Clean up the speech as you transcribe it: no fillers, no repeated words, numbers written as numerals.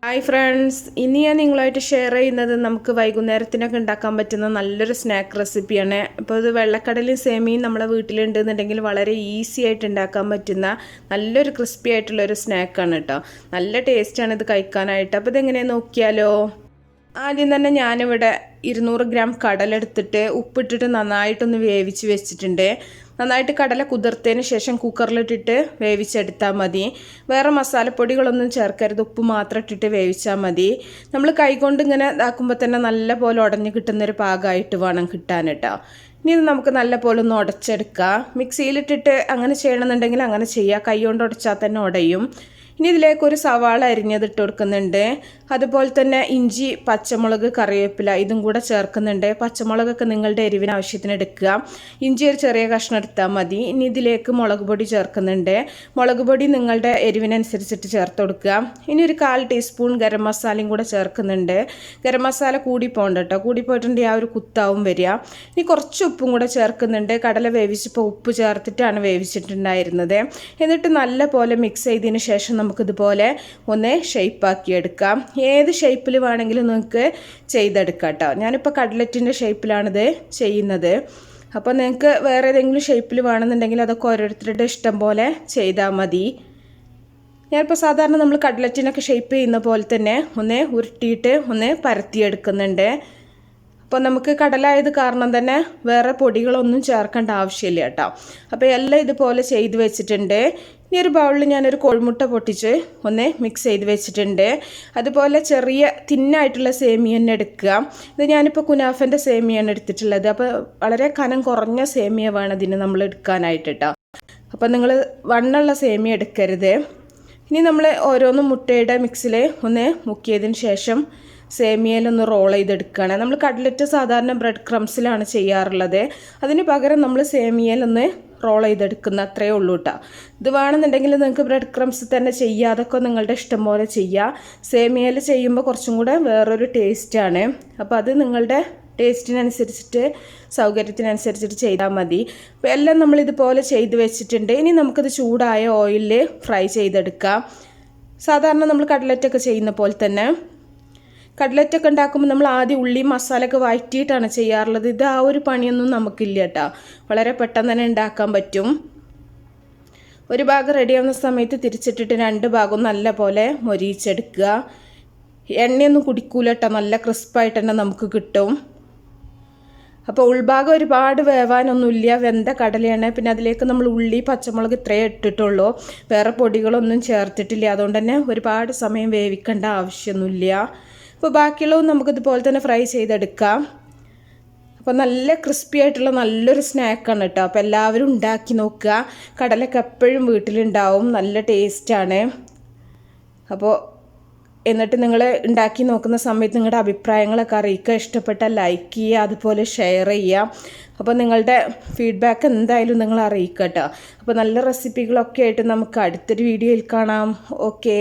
Hi friends, ഇനി ഞാൻ നിങ്ങളായിട്ട് ഷെയർ ചെയ്യുന്നത് നമുക്ക് വൈകുന്നേരത്തിനൊക്കെ ഉണ്ടാക്കാൻ പറ്റുന്ന നല്ലൊരു സ്നാക്ക് റെസിപ്പിയാണ്. അപ്പോൾ ഇത് വെള്ളക്കടലയും സേമിയയും നമ്മളെ വീട്ടിലുണ്ടെന്നുണ്ടെങ്കിൽ വളരെ ഈസി ആയിട്ട് ഉണ്ടാക്കാൻ പറ്റുന്ന നല്ലൊരു ക്രിസ്പി ആയിട്ടുള്ളൊരു സ്നാക്കാണ് കേട്ടോ. നല്ല ടേസ്റ്റാണ് ഇത് കഴിക്കാനായിട്ട്. അപ്പോൾ ഇതെങ്ങനെയാണ് നോക്കിയാലോ. ആദ്യം തന്നെ ഞാനിവിടെ 200 ഗ്രാം കടല എടുത്തിട്ട് ഉപ്പിട്ടിട്ട് നന്നായിട്ടൊന്ന് വേവിച്ച് വെച്ചിട്ടുണ്ട്. നന്നായിട്ട് കടല കുതിർത്തതിന് ശേഷം കുക്കറിലിട്ടിട്ട് വേവിച്ചെടുത്താൽ മതി. വേറെ മസാലപ്പൊടികളൊന്നും ചേർക്കരുത്, ഉപ്പ് മാത്രം ഇട്ടിട്ട് വേവിച്ചാൽ മതി. നമ്മൾ കൈകൊണ്ട് ഇങ്ങനെ ഇതാക്കുമ്പോൾ തന്നെ നല്ല പോലെ ഉടഞ്ഞ് കിട്ടുന്നൊരു പാകമായിട്ട് വേണം കിട്ടാൻ കേട്ടോ. ഇനി ഇത് നമുക്ക് നല്ല പോലെ ഒന്ന് ഉടച്ചെടുക്കാം. മിക്സിയിലിട്ടിട്ട് അങ്ങനെ ചെയ്യണമെന്നുണ്ടെങ്കിൽ അങ്ങനെ ചെയ്യുക, കൈ കൊണ്ട് ഉടച്ചാൽ തന്നെ ഉടയും. ഇനി ഇതിലേക്ക് ഒരു സവാള അരിഞ്ഞത് ഇട്ട് കൊടുക്കുന്നുണ്ട്. അതുപോലെ തന്നെ ഇഞ്ചി, പച്ചമുളക്, കറിവേപ്പില ഇതും കൂടെ ചേർക്കുന്നുണ്ട്. പച്ചമുളകൊക്കെ നിങ്ങളുടെ എരിവിന് ആവശ്യത്തിന് എടുക്കുക. ഇഞ്ചി ഒരു ചെറിയ കഷ്ണം എടുത്താൽ മതി. ഇനി ഇതിലേക്ക് മുളക് പൊടി ചേർക്കുന്നുണ്ട്. മുളക് പൊടി നിങ്ങളുടെ എരിവിനനുസരിച്ചിട്ട് ചേർത്ത് കൊടുക്കുക. ഇനി ഒരു 1/4 ടീസ്പൂൺ ഗരം മസാലയും കൂടെ ചേർക്കുന്നുണ്ട്. ഗരം മസാല കൂടി പോകണ്ട കേട്ടോ, കൂടി പോയിട്ടുണ്ടെങ്കിൽ ആ ഒരു കുത്താവും വരിക. ഇനി കുറച്ച് ഉപ്പും കൂടെ ചേർക്കുന്നുണ്ട്. കടല വേവിച്ചപ്പോൾ ഉപ്പ് ചേർത്തിട്ടാണ് വേവിച്ചിട്ടുണ്ടായിരുന്നത്. എന്നിട്ട് നല്ല പോലെ മിക്സ് ചെയ്തതിന് ശേഷം നമുക്കിതുപോലെ ഒന്ന് ഷേപ്പാക്കി എടുക്കാം. ഏത് ഷേപ്പിൽ വേണമെങ്കിലും നിങ്ങൾക്ക് ചെയ്തെടുക്കാം കേട്ടോ. ഞാനിപ്പോൾ കട്ലറ്റിൻ്റെ ഷേപ്പിലാണിത് ചെയ്യുന്നത്. അപ്പോൾ നിങ്ങൾക്ക് വേറെ ഏതെങ്കിലും ഷേപ്പിൽ വേണമെന്നുണ്ടെങ്കിൽ അതൊക്കെ ഓരോരുത്തരുടെ ഇഷ്ടം പോലെ ചെയ്താൽ മതി. ഞാനിപ്പോൾ സാധാരണ നമ്മൾ കട്ലറ്റിനൊക്കെ ഷേപ്പ് ചെയ്യുന്ന പോലെ തന്നെ ഒന്ന് ഉരുട്ടിയിട്ട് ഒന്ന് പരത്തിയെടുക്കുന്നുണ്ട്. അപ്പോൾ നമുക്ക് കടലായത് കാരണം തന്നെ വേറെ പൊടികളൊന്നും ചേർക്കേണ്ട ആവശ്യമില്ല കേട്ടോ. അപ്പോൾ എല്ലാം ഇതുപോലെ ചെയ്ത് വെച്ചിട്ടുണ്ട്. ഇനി ഒരു ബൗളിൽ ഞാനൊരു കോഴിമുട്ട പൊട്ടിച്ച് ഒന്ന് മിക്സ് ചെയ്ത് വെച്ചിട്ടുണ്ട്. അതുപോലെ ചെറിയ തിന്നായിട്ടുള്ള സേമിയ തന്നെ എടുക്കുക. ഇത് ഞാനിപ്പോൾ കുനാഫൻ്റെ സേമിയാണ് എടുത്തിട്ടുള്ളത്. അപ്പോൾ വളരെ കനം കുറഞ്ഞ സേമിയ വേണം ഇതിന് നമ്മൾ എടുക്കാനായിട്ട് കേട്ടോ. അപ്പോൾ നിങ്ങൾ വണ്ണുള്ള സേമിയ എടുക്കരുത്. ഇനി നമ്മൾ ഓരോന്നും മുട്ടയുടെ മിക്സിൽ ഒന്ന് മുക്കിയതിന് ശേഷം സേമിയയിലൊന്ന് റോൾ ചെയ്തെടുക്കുകയാണ്. നമ്മൾ കട്ലറ്റ് സാധാരണ ബ്രെഡ് ക്രംസിലാണ് ചെയ്യാറുള്ളത്. അതിന് പകരം നമ്മൾ സേമിയയിലൊന്ന് റോൾ ചെയ്തെടുക്കുന്ന അത്രയേ ഉള്ളൂ കേട്ടോ. ഇത് വേണമെന്നുണ്ടെങ്കിൽ നിങ്ങൾക്ക് ബ്രെഡ് ക്രംസ് തന്നെ ചെയ്യുക, അതൊക്കെ നിങ്ങളുടെ ഇഷ്ടം പോലെ ചെയ്യുക. സേമിയയിൽ ചെയ്യുമ്പോൾ കുറച്ചും കൂടെ വേറൊരു ടേസ്റ്റാണ്. അപ്പോൾ അത് നിങ്ങളുടെ ടേസ്റ്റിനനുസരിച്ചിട്ട് സൗകര്യത്തിനനുസരിച്ചിട്ട് ചെയ്താൽ മതി. അപ്പോൾ എല്ലാം നമ്മളിതുപോലെ ചെയ്ത് വെച്ചിട്ടുണ്ട്. ഇനി നമുക്കിത് ചൂടായ ഓയിലിൽ ഫ്രൈ ചെയ്തെടുക്കാം. സാധാരണ നമ്മൾ കട്ലറ്റൊക്കെ ചെയ്യുന്ന പോലെ തന്നെ. കട്ലറ്റൊക്കെ ഉണ്ടാക്കുമ്പോൾ നമ്മൾ ആദ്യം ഉള്ളി മസാലയൊക്കെ വഴറ്റിയിട്ടാണ് ചെയ്യാറുള്ളത്. ഇത് ആ ഒരു പണിയൊന്നും നമുക്കില്ല കേട്ടോ. വളരെ പെട്ടെന്ന് തന്നെ ഉണ്ടാക്കാൻ പറ്റും. ഒരു ഭാഗം റെഡിയാവുന്ന സമയത്ത് തിരിച്ചിട്ടിട്ട് 2 ഭാഗവും നല്ല പോലെ മൊരിയിച്ചെടുക്കുക. എണ്ണയൊന്നും കുടിക്കൂല കേട്ടോ, നല്ല ക്രിസ്പായിട്ട് തന്നെ നമുക്ക് കിട്ടും. അപ്പോൾ ഉൾഭാഗം ഒരുപാട് വേവാനൊന്നുമില്ല, വെന്ത കടലയാണ്. പിന്നെ അതിലേക്ക് നമ്മൾ ഉള്ളി, പച്ചമുളക് ഇത്രയേ ഇട്ടിട്ടുള്ളൂ, വേറെ പൊടികളൊന്നും ചേർത്തിട്ടില്ല. അതുകൊണ്ട് തന്നെ ഒരുപാട് സമയം വേവിക്കേണ്ട ആവശ്യമൊന്നുമില്ല. അപ്പോൾ ബാക്കിയുള്ളതും നമുക്കിതുപോലെ തന്നെ ഫ്രൈ ചെയ്തെടുക്കാം. അപ്പോൾ നല്ല ക്രിസ്പി ആയിട്ടുള്ള നല്ലൊരു സ്നാക്കാണ് കേട്ടോ. അപ്പോൾ എല്ലാവരും ഉണ്ടാക്കി നോക്കുക. കടലൊക്കെ എപ്പോഴും വീട്ടിലുണ്ടാവും, നല്ല ടേസ്റ്റാണ്. അപ്പോൾ എന്നിട്ട് നിങ്ങൾ ഉണ്ടാക്കി നോക്കുന്ന സമയത്ത് നിങ്ങളുടെ അഭിപ്രായങ്ങളൊക്കെ അറിയിക്കുക. ഇഷ്ടപ്പെട്ടാൽ ലൈക്ക് ചെയ്യുക, അതുപോലെ ഷെയർ ചെയ്യുക. അപ്പോൾ നിങ്ങളുടെ ഫീഡ്ബാക്ക് എന്തായാലും നിങ്ങൾ അറിയിക്കുക കേട്ടോ. അപ്പോൾ നല്ല റെസിപ്പികളൊക്കെ ആയിട്ട് നമുക്ക് അടുത്തൊരു വീഡിയോയിൽ കാണാം. ഓക്കേ.